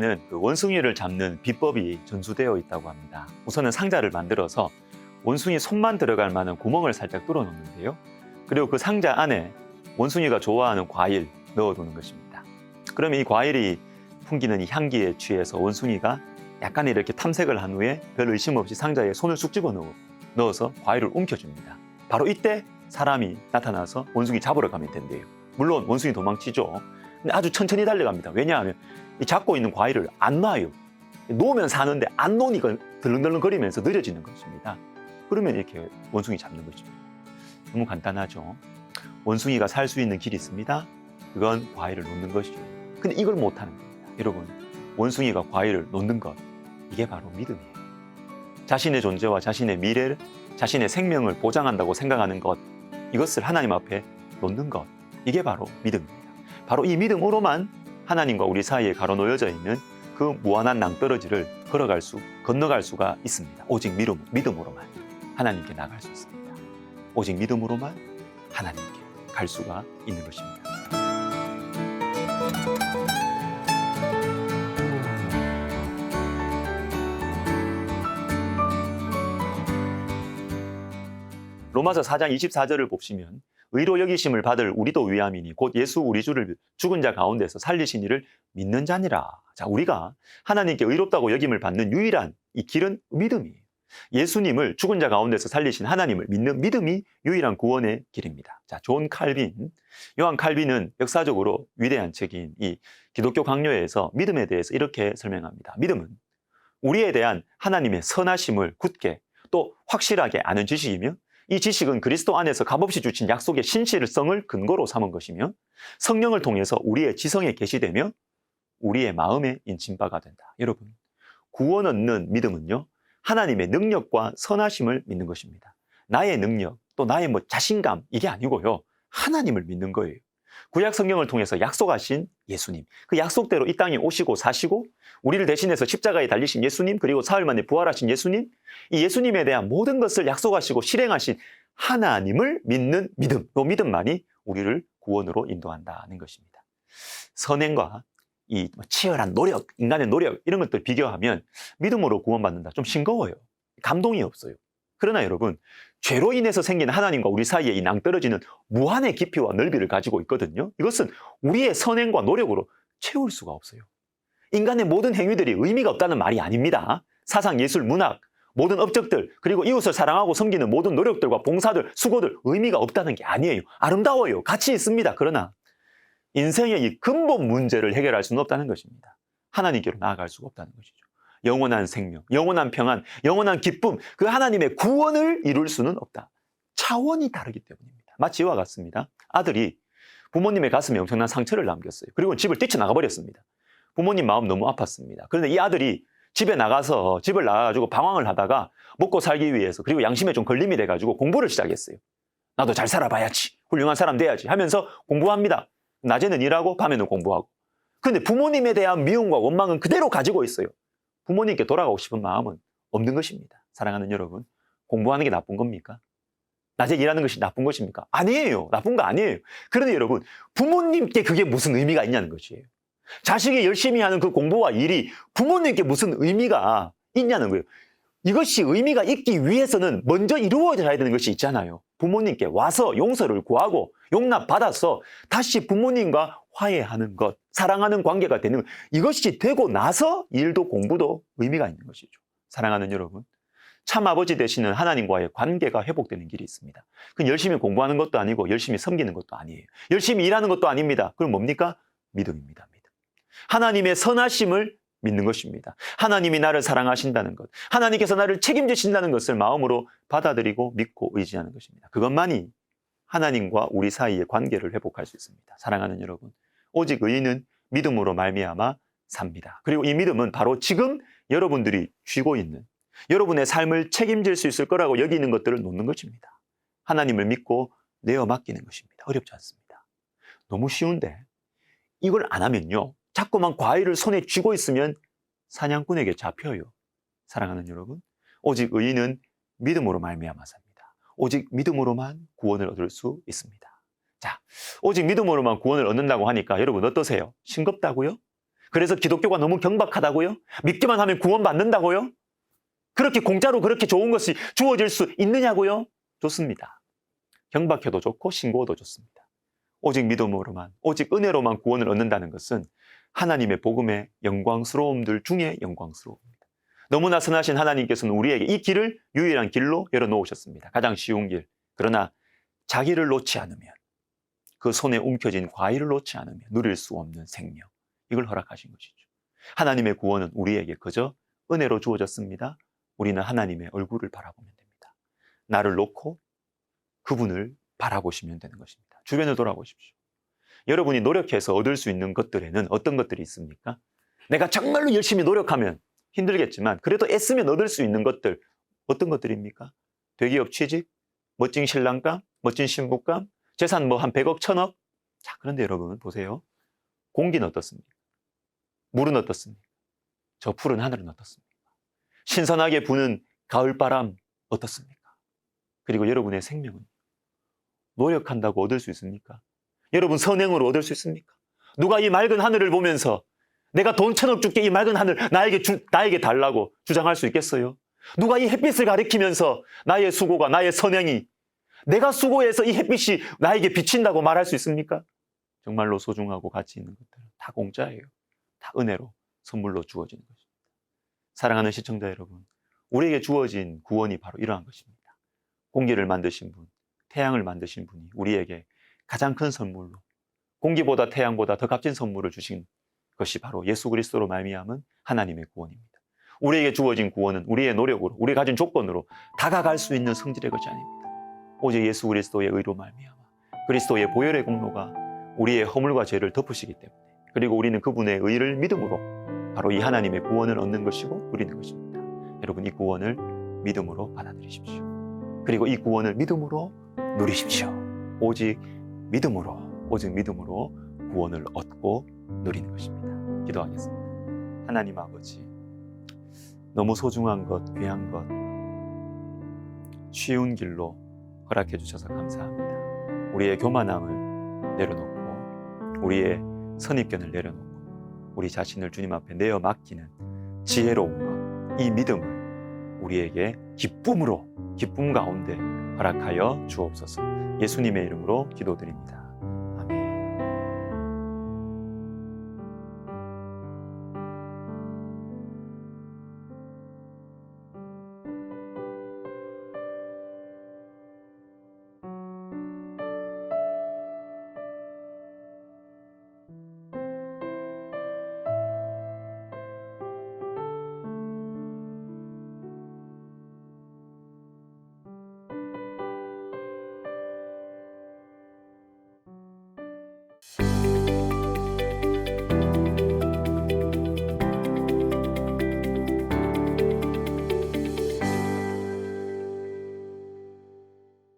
성경에는 그 원숭이를 잡는 비법이 전수되어 있다고 합니다. 우선은 상자를 만들어서 원숭이 손만 들어갈 만한 구멍을 살짝 뚫어 놓는데요. 그리고 그 상자 안에 원숭이가 좋아하는 과일 넣어두는 것입니다. 그러면 이 과일이 풍기는 이 향기에 취해서 원숭이가 약간 이렇게 탐색을 한 후에 별 의심 없이 상자에 손을 쑥 집어넣어서 과일을 움켜줍니다. 바로 이때 사람이 나타나서 원숭이 잡으러 가면 된대요. 물론 원숭이 도망치죠. 근데 아주 천천히 달려갑니다. 왜냐하면 이 잡고 있는 과일을 안 놔요. 놓으면 사는데 안 놓으니까 덜렁덜렁거리면서 느려지는 것입니다. 그러면 이렇게 원숭이 잡는 거죠. 너무 간단하죠. 원숭이가 살 수 있는 길이 있습니다. 그건 과일을 놓는 것이죠. 근데 이걸 못하는 겁니다. 여러분, 원숭이가 과일을 놓는 것, 이게 바로 믿음이에요. 자신의 존재와 자신의 미래를, 자신의 생명을 보장한다고 생각하는 것, 이것을 하나님 앞에 놓는 것, 이게 바로 믿음입니다. 바로 이 믿음으로만 하나님과 우리 사이에 가로놓여져 있는 그 무한한 낭떠러지를 건너갈 수가 있습니다. 오직 믿음으로만 하나님께 나갈 수 있습니다. 오직 믿음으로만 하나님께 갈 수가 있는 것입니다. 로마서 4장 24절을 보시면 의로 여기심을 받을 우리도 위함이니 곧 예수 우리 주를 죽은 자 가운데서 살리신 이를 믿는 자니라. 자, 우리가 하나님께 의롭다고 여김을 받는 유일한 이 길은 믿음이에요. 예수님을 죽은 자 가운데서 살리신 하나님을 믿는 믿음이 유일한 구원의 길입니다. 자, 요한 칼빈은 역사적으로 위대한 책인 이 기독교 강요에서 믿음에 대해서 이렇게 설명합니다. 믿음은 우리에 대한 하나님의 선하심을 굳게 또 확실하게 아는 지식이며 이 지식은 그리스도 안에서 값없이 주신 약속의 신실성을 근거로 삼은 것이며 성령을 통해서 우리의 지성에 계시되며 우리의 마음에 인친 바가 된다. 여러분, 구원 얻는 믿음은요, 하나님의 능력과 선하심을 믿는 것입니다. 나의 능력, 또 나의 자신감, 이게 아니고요, 하나님을 믿는 거예요. 구약 성경을 통해서 약속하신 예수님, 그 약속대로 이 땅에 오시고 사시고 우리를 대신해서 십자가에 달리신 예수님, 그리고 사흘 만에 부활하신 예수님, 이 예수님에 대한 모든 것을 약속하시고 실행하신 하나님을 믿는 믿음, 이 믿음만이 우리를 구원으로 인도한다는 것입니다. 선행과 이 치열한 노력, 인간의 노력, 이런 것들 비교하면 믿음으로 구원받는다, 좀 싱거워요. 감동이 없어요. 그러나 여러분, 죄로 인해서 생긴 하나님과 우리 사이에 이 낭떠러지는 무한의 깊이와 넓이를 가지고 있거든요. 이것은 우리의 선행과 노력으로 채울 수가 없어요. 인간의 모든 행위들이 의미가 없다는 말이 아닙니다. 사상, 예술, 문학, 모든 업적들, 그리고 이웃을 사랑하고 섬기는 모든 노력들과 봉사들, 수고들, 의미가 없다는 게 아니에요. 아름다워요. 가치 있습니다. 그러나 인생의 이 근본 문제를 해결할 수는 없다는 것입니다. 하나님께로 나아갈 수가 없다는 것이죠. 영원한 생명, 영원한 평안, 영원한 기쁨, 그 하나님의 구원을 이룰 수는 없다. 차원이 다르기 때문입니다. 마치 이와 같습니다. 아들이 부모님의 가슴에 엄청난 상처를 남겼어요. 그리고 집을 뛰쳐나가 버렸습니다. 부모님 마음 너무 아팠습니다. 그런데 이 아들이 집을 나가가지고 방황을 하다가 먹고 살기 위해서, 그리고 양심에 좀 걸림이 돼가지고 공부를 시작했어요. 나도 잘 살아봐야지, 훌륭한 사람 돼야지 하면서 공부합니다. 낮에는 일하고 밤에는 공부하고. 그런데 부모님에 대한 미움과 원망은 그대로 가지고 있어요. 부모님께 돌아가고 싶은 마음은 없는 것입니다. 사랑하는 여러분, 공부하는 게 나쁜 겁니까? 낮에 일하는 것이 나쁜 것입니까? 아니에요. 나쁜 거 아니에요. 그런데 여러분, 부모님께 그게 무슨 의미가 있냐는 것이에요. 자식이 열심히 하는 그 공부와 일이 부모님께 무슨 의미가 있냐는 거예요. 이것이 의미가 있기 위해서는 먼저 이루어져야 되는 것이 있잖아요. 부모님께 와서 용서를 구하고 용납받아서 다시 부모님과 화해하는 것, 사랑하는 관계가 되는 것, 이것이 되고 나서 일도 공부도 의미가 있는 것이죠. 사랑하는 여러분, 참 아버지 되시는 하나님과의 관계가 회복되는 길이 있습니다. 그건 열심히 공부하는 것도 아니고 열심히 섬기는 것도 아니에요. 열심히 일하는 것도 아닙니다. 그럼 뭡니까? 믿음입니다. 믿음. 하나님의 선하심을 믿는 것입니다. 하나님이 나를 사랑하신다는 것, 하나님께서 나를 책임지신다는 것을 마음으로 받아들이고 믿고 의지하는 것입니다. 그것만이 하나님과 우리 사이의 관계를 회복할 수 있습니다. 사랑하는 여러분, 오직 의인은 믿음으로 말미암아 삽니다. 그리고 이 믿음은 바로 지금 여러분들이 쥐고 있는, 여러분의 삶을 책임질 수 있을 거라고 여기는 것들을 놓는 것입니다. 하나님을 믿고 내어 맡기는 것입니다. 어렵지 않습니다. 너무 쉬운데 이걸 안 하면요, 자꾸만 과일을 손에 쥐고 있으면 사냥꾼에게 잡혀요. 사랑하는 여러분, 오직 의인은 믿음으로 말미암아 삽니다. 오직 믿음으로만 구원을 얻을 수 있습니다. 자, 오직 믿음으로만 구원을 얻는다고 하니까 여러분 어떠세요? 싱겁다고요? 그래서 기독교가 너무 경박하다고요? 믿기만 하면 구원받는다고요? 그렇게 공짜로 그렇게 좋은 것이 주어질 수 있느냐고요? 좋습니다. 경박해도 좋고 싱거워도 좋습니다. 오직 믿음으로만, 오직 은혜로만 구원을 얻는다는 것은 하나님의 복음의 영광스러움들 중에 영광스러움입니다. 너무나 선하신 하나님께서는 우리에게 이 길을 유일한 길로 열어놓으셨습니다. 가장 쉬운 길. 그러나 자기를 놓지 않으면, 그 손에 움켜진 과일을 놓지 않으면 누릴 수 없는 생명, 이걸 허락하신 것이죠. 하나님의 구원은 우리에게 그저 은혜로 주어졌습니다. 우리는 하나님의 얼굴을 바라보면 됩니다. 나를 놓고 그분을 바라보시면 되는 것입니다. 주변을 돌아보십시오. 여러분이 노력해서 얻을 수 있는 것들에는 어떤 것들이 있습니까? 내가 정말로 열심히 노력하면 힘들겠지만 그래도 애쓰면 얻을 수 있는 것들, 어떤 것들입니까? 대기업 취직, 멋진 신랑감, 멋진 신부감, 재산 뭐 한 100억, 1000억? 자, 그런데 여러분 보세요. 공기는 어떻습니까? 물은 어떻습니까? 저 푸른 하늘은 어떻습니까? 신선하게 부는 가을바람 어떻습니까? 그리고 여러분의 생명은 노력한다고 얻을 수 있습니까? 여러분 선행으로 얻을 수 있습니까? 누가 이 맑은 하늘을 보면서 내가 돈 1000억 줄게, 이 맑은 하늘 나에게 달라고 주장할 수 있겠어요? 누가 이 햇빛을 가리키면서 나의 수고가, 나의 선행이, 내가 수고해서 이 햇빛이 나에게 비친다고 말할 수 있습니까? 정말로 소중하고 가치 있는 것들은 다 공짜예요. 다 은혜로 선물로 주어지는 것입니다. 사랑하는 시청자 여러분, 우리에게 주어진 구원이 바로 이러한 것입니다. 공기를 만드신 분, 태양을 만드신 분이 우리에게 가장 큰 선물로, 공기보다 태양보다 더 값진 선물을 주신 것이 바로 예수 그리스도로 말미암은 하나님의 구원입니다. 우리에게 주어진 구원은 우리의 노력으로, 우리 가진 조건으로 다가갈 수 있는 성질의 것이 아닙니다. 오직 예수 그리스도의 의로 말미암아 그리스도의 보혈의 공로가 우리의 허물과 죄를 덮으시기 때문에, 그리고 우리는 그분의 의를 믿음으로 바로 이 하나님의 구원을 얻는 것이고 누리는 것입니다. 여러분, 이 구원을 믿음으로 받아들이십시오. 그리고 이 구원을 믿음으로 누리십시오. 오직 믿음으로 구원을 얻고 누리는 것입니다. 기도하겠습니다. 하나님 아버지, 너무 소중한 것, 귀한 것, 쉬운 길로 허락해 주셔서 감사합니다. 우리의 교만함을 내려놓고, 우리의 선입견을 내려놓고, 우리 자신을 주님 앞에 내어 맡기는 지혜로운 것, 이 믿음을 우리에게 기쁨 가운데 허락하여 주옵소서. 예수님의 이름으로 기도드립니다.